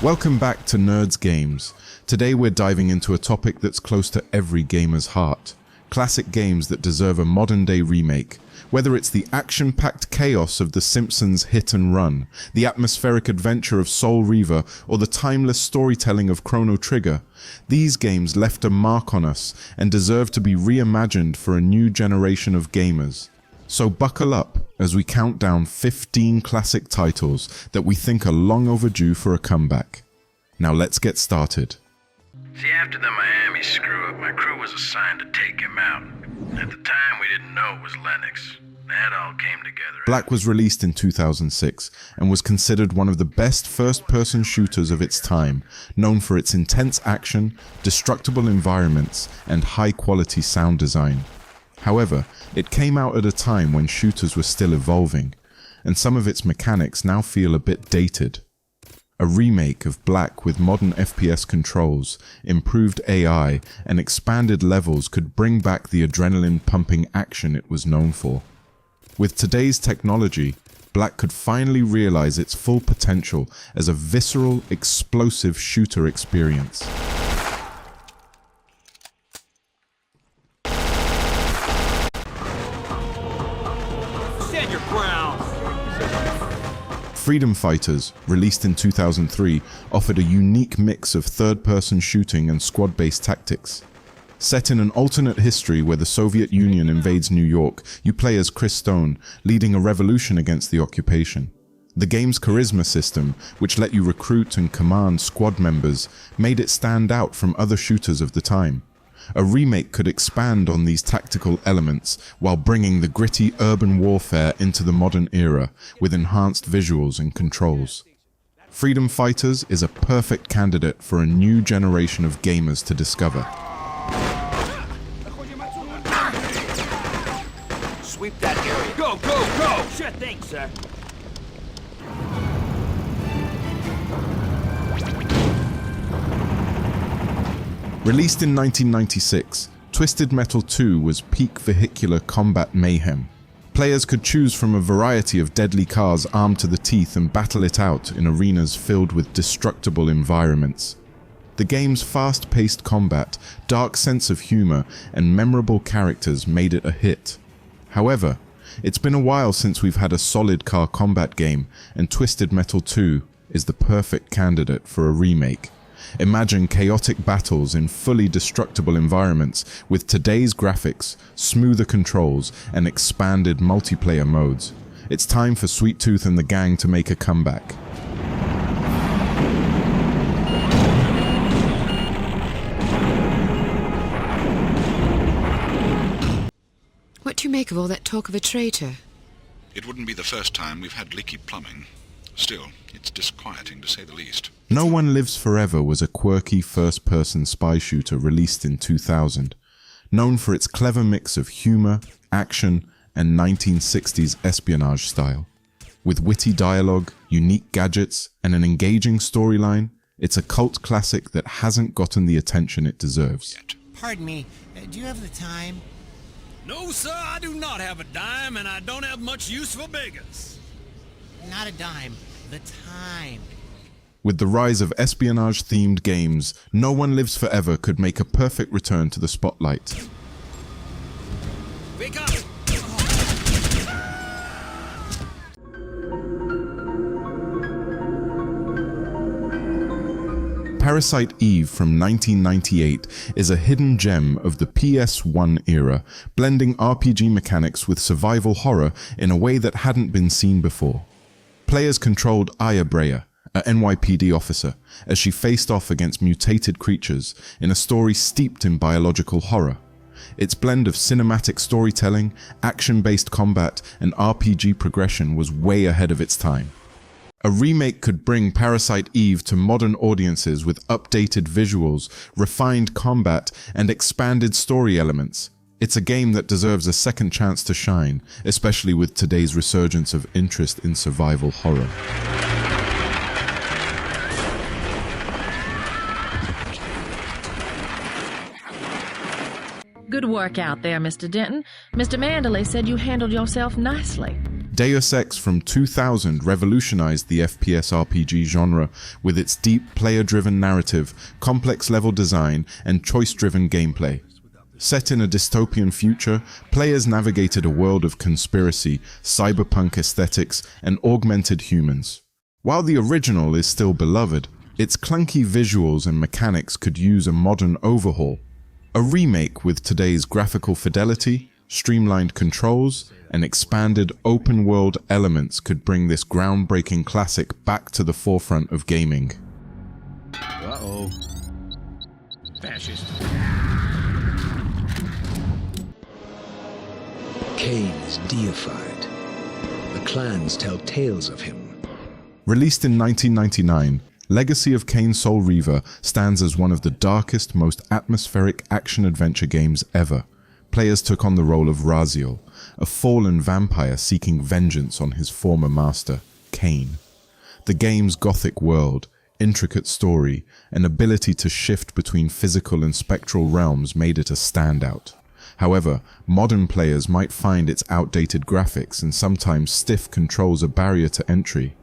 Welcome back to Nerds Games. Today we're diving into a topic that's close to every gamer's heart. Classic games that deserve a modern-day remake. Whether it's the action-packed chaos of the Simpsons Hit and Run, the atmospheric adventure of Soul Reaver, or the timeless storytelling of Chrono Trigger, these games left a mark on us and deserve to be reimagined for a new generation of gamers. So buckle up as we count down 15 classic titles that we think are long overdue for a comeback. Now let's get started. See, after the Miami screw-up, my crew was assigned to take him out. At the time, we didn't know it was Lennox. That all came together. Black was released in 2006 and was considered one of the best first-person shooters of its time, known for its intense action, destructible environments, and high-quality sound design. However, it came out at a time when shooters were still evolving, and some of its mechanics now feel a bit dated. A remake of Black with modern FPS controls, improved AI, and expanded levels could bring back the adrenaline-pumping action it was known for. With today's technology, Black could finally realize its full potential as a visceral, explosive shooter experience. Stand your ground! Freedom Fighters, released in 2003, offered a unique mix of third-person shooting and squad-based tactics. Set in an alternate history where the Soviet Union invades New York, you play as Chris Stone, leading a revolution against the occupation. The game's charisma system, which let you recruit and command squad members, made it stand out from other shooters of the time. A remake could expand on these tactical elements while bringing the gritty urban warfare into the modern era with enhanced visuals and controls. Freedom Fighters is a perfect candidate for a new generation of gamers to discover. Sweep that area. Go, go, go! Sure thing, sir. Released in 1996, Twisted Metal 2 was peak vehicular combat mayhem. Players could choose from a variety of deadly cars armed to the teeth and battle it out in arenas filled with destructible environments. The game's fast-paced combat, dark sense of humor, and memorable characters made it a hit. However, it's been a while since we've had a solid car combat game, and Twisted Metal 2 is the perfect candidate for a remake. Imagine chaotic battles in fully destructible environments with today's graphics, smoother controls, and expanded multiplayer modes. It's time for Sweet Tooth and the gang to make a comeback. What do you make of all that talk of a traitor? It wouldn't be the first time we've had leaky plumbing. Still, it's disquieting to say the least. No One Lives Forever was a quirky first-person spy shooter released in 2000, known for its clever mix of humor, action, and 1960s espionage style. With witty dialogue, unique gadgets, and an engaging storyline, it's a cult classic that hasn't gotten the attention it deserves. Pardon me, do you have the time? No, sir, I do not have a dime, and I don't have much use for beggars. Not a dime, the time. With the rise of espionage-themed games, No One Lives Forever could make a perfect return to the spotlight. Wake up! Parasite Eve from 1998 is a hidden gem of the PS1 era, blending RPG mechanics with survival horror in a way that hadn't been seen before. Players controlled Aya Brea, a NYPD officer, as she faced off against mutated creatures in a story steeped in biological horror. Its blend of cinematic storytelling, action-based combat, and RPG progression was way ahead of its time. A remake could bring Parasite Eve to modern audiences with updated visuals, refined combat, and expanded story elements. It's a game that deserves a second chance to shine, especially with today's resurgence of interest in survival horror. Good work out there, Mr. Denton. Mr. Manderley said you handled yourself nicely. Deus Ex from 2000 revolutionized the FPS RPG genre with its deep player-driven narrative, complex level design, and choice-driven gameplay. Set in a dystopian future, players navigated a world of conspiracy, cyberpunk aesthetics, and augmented humans. While the original is still beloved, its clunky visuals and mechanics could use a modern overhaul. A remake with today's graphical fidelity, streamlined controls, and expanded open-world elements could bring this groundbreaking classic back to the forefront of gaming. Uh-oh. Fascist. Cain is deified. The clans tell tales of him. Released in 1999, Legacy of Kain Soul Reaver stands as one of the darkest, most atmospheric action-adventure games ever. Players took on the role of Raziel, a fallen vampire seeking vengeance on his former master, Cain. The game's gothic world, intricate story, and ability to shift between physical and spectral realms made it a standout. However, modern players might find its outdated graphics and sometimes stiff controls a barrier to entry.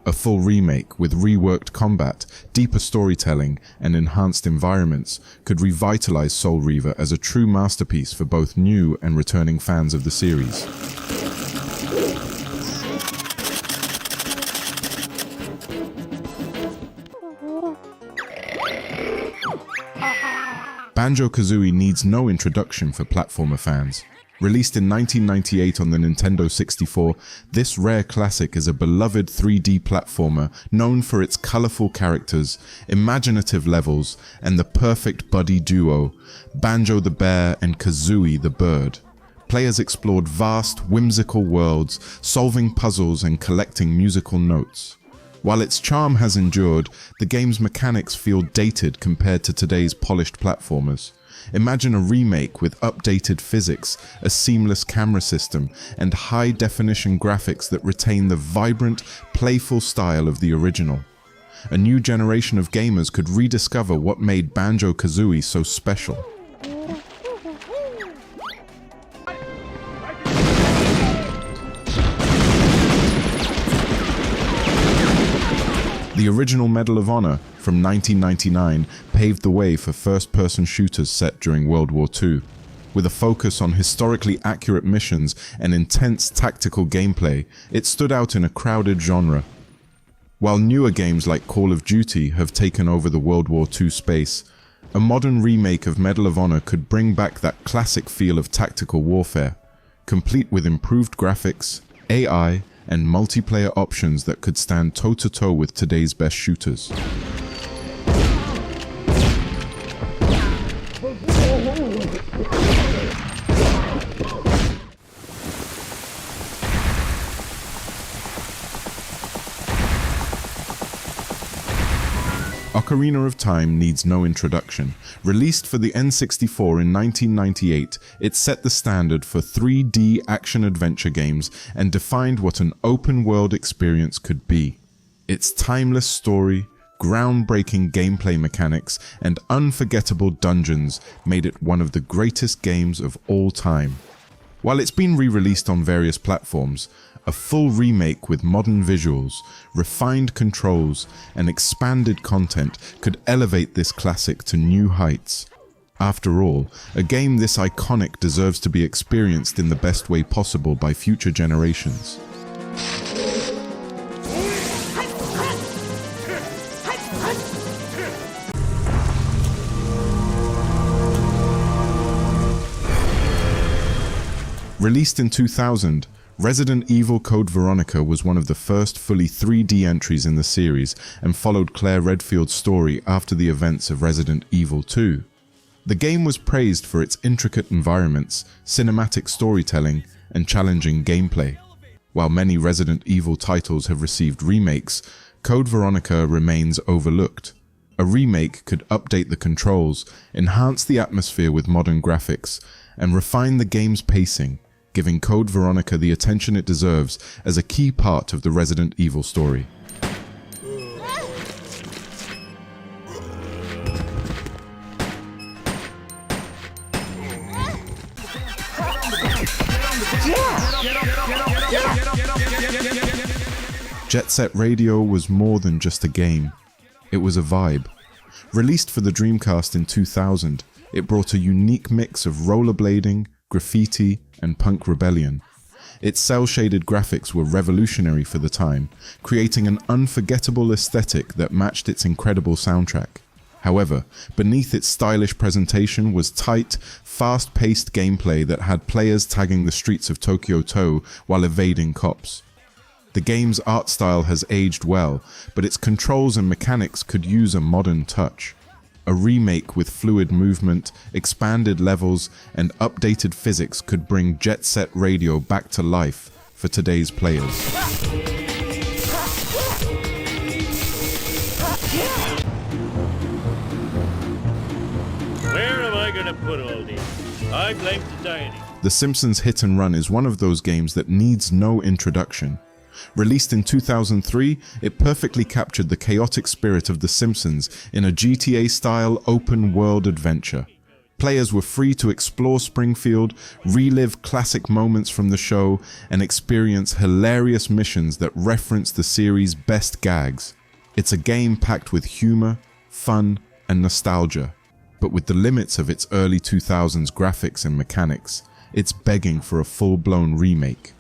A full remake with reworked combat, deeper storytelling, and enhanced environments could revitalize Soul Reaver as a true masterpiece for both new and returning fans of the series. Banjo-Kazooie needs no introduction for platformer fans. Released in 1998 on the Nintendo 64, this rare classic is a beloved 3D platformer known for its colorful characters, imaginative levels, and the perfect buddy duo, Banjo the bear and Kazooie the bird. Players explored vast, whimsical worlds, solving puzzles and collecting musical notes. While its charm has endured, the game's mechanics feel dated compared to today's polished platformers. Imagine a remake with updated physics, a seamless camera system, and high-definition graphics that retain the vibrant, playful style of the original. A new generation of gamers could rediscover what made Banjo-Kazooie so special. The original Medal of Honor from 1999 paved the way for first-person shooters set during World War II. With a focus on historically accurate missions and intense tactical gameplay, it stood out in a crowded genre. While newer games like Call of Duty have taken over the World War II space, a modern remake of Medal of Honor could bring back that classic feel of tactical warfare, complete with improved graphics, AI, and multiplayer options that could stand toe-to-toe with today's best shooters. Ocarina of Time needs no introduction. Released for the N64 in 1998, it set the standard for 3D action-adventure games and defined what an open-world experience could be. Its timeless story, groundbreaking gameplay mechanics, and unforgettable dungeons made it one of the greatest games of all time. While it's been re-released on various platforms, a full remake with modern visuals, refined controls, and expanded content could elevate this classic to new heights. After all, a game this iconic deserves to be experienced in the best way possible by future generations. Released in 2000, Resident Evil Code Veronica was one of the first fully 3D entries in the series and followed Claire Redfield's story after the events of Resident Evil 2. The game was praised for its intricate environments, cinematic storytelling, and challenging gameplay. While many Resident Evil titles have received remakes, Code Veronica remains overlooked. A remake could update the controls, enhance the atmosphere with modern graphics, and refine the game's pacing, giving Code Veronica the attention it deserves as a key part of the Resident Evil story. Get up! Jet Set Radio was more than just a game. It was a vibe. Released for the Dreamcast in 2000, it brought a unique mix of rollerblading, graffiti, and punk rebellion. Its cel-shaded graphics were revolutionary for the time, creating an unforgettable aesthetic that matched its incredible soundtrack. However, beneath its stylish presentation was tight, fast-paced gameplay that had players tagging the streets of Tokyo To while evading cops. The game's art style has aged well, but its controls and mechanics could use a modern touch. A remake with fluid movement, expanded levels, and updated physics could bring Jet Set Radio back to life for today's players. Where am I gonna put all this? I blame society. The Simpsons Hit and Run is one of those games that needs no introduction. Released in 2003, it perfectly captured the chaotic spirit of The Simpsons in a GTA-style open-world adventure. Players were free to explore Springfield, relive classic moments from the show, and experience hilarious missions that reference the series' best gags. It's a game packed with humor, fun, and nostalgia. But with the limits of its early 2000s graphics and mechanics, it's begging for a full-blown remake.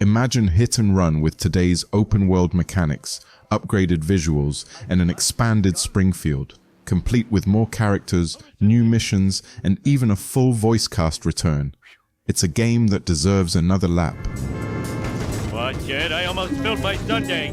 Imagine Hit and Run with today's open-world mechanics, upgraded visuals, and an expanded Springfield, complete with more characters, new missions, and even a full voice cast return. It's a game that deserves another lap. Watch it, I almost spilled my sundae.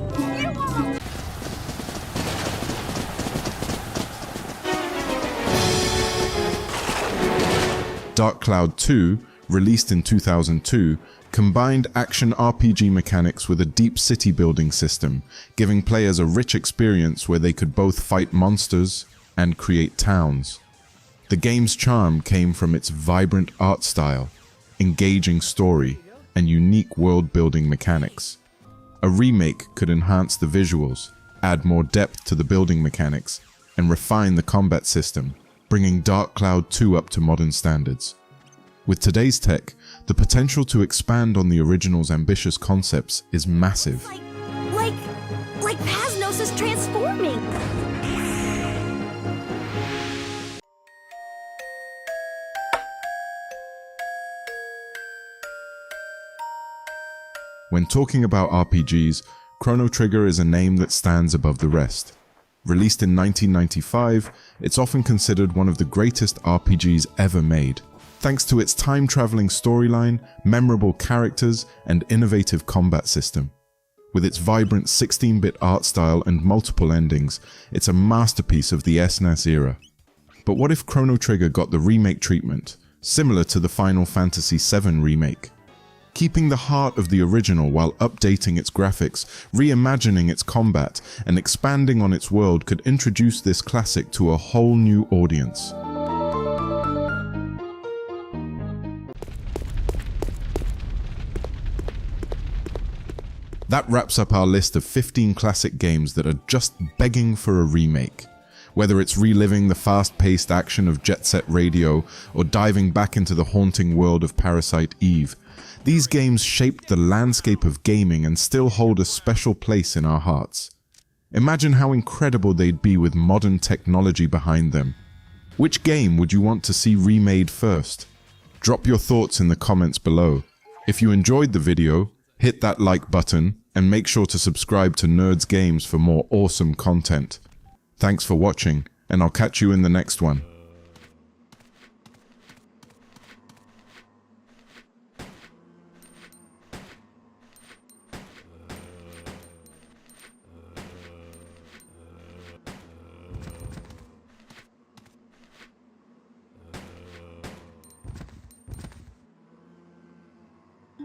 Dark Cloud 2, released in 2002, combined action RPG mechanics with a deep city building system, giving players a rich experience where they could both fight monsters and create towns. The game's charm came from its vibrant art style, engaging story, and unique world-building mechanics. A remake could enhance the visuals, add more depth to the building mechanics, and refine the combat system, bringing Dark Cloud 2 up to modern standards. With today's tech, the potential to expand on the original's ambitious concepts is massive. Like Pasnos is transforming. When talking about RPGs, Chrono Trigger is a name that stands above the rest. Released in 1995, it's often considered one of the greatest RPGs ever made, thanks to its time-traveling storyline, memorable characters, and innovative combat system. With its vibrant 16-bit art style and multiple endings, it's a masterpiece of the SNES era. But what if Chrono Trigger got the remake treatment, similar to the Final Fantasy VII remake? Keeping the heart of the original while updating its graphics, reimagining its combat, and expanding on its world could introduce this classic to a whole new audience. That wraps up our list of 15 classic games that are just begging for a remake. Whether it's reliving the fast-paced action of Jet Set Radio or diving back into the haunting world of Parasite Eve, these games shaped the landscape of gaming and still hold a special place in our hearts. Imagine how incredible they'd be with modern technology behind them. Which game would you want to see remade first? Drop your thoughts in the comments below. If you enjoyed the video, hit that like button and make sure to subscribe to Nerds Games for more awesome content. Thanks for watching, and I'll catch you in the next one.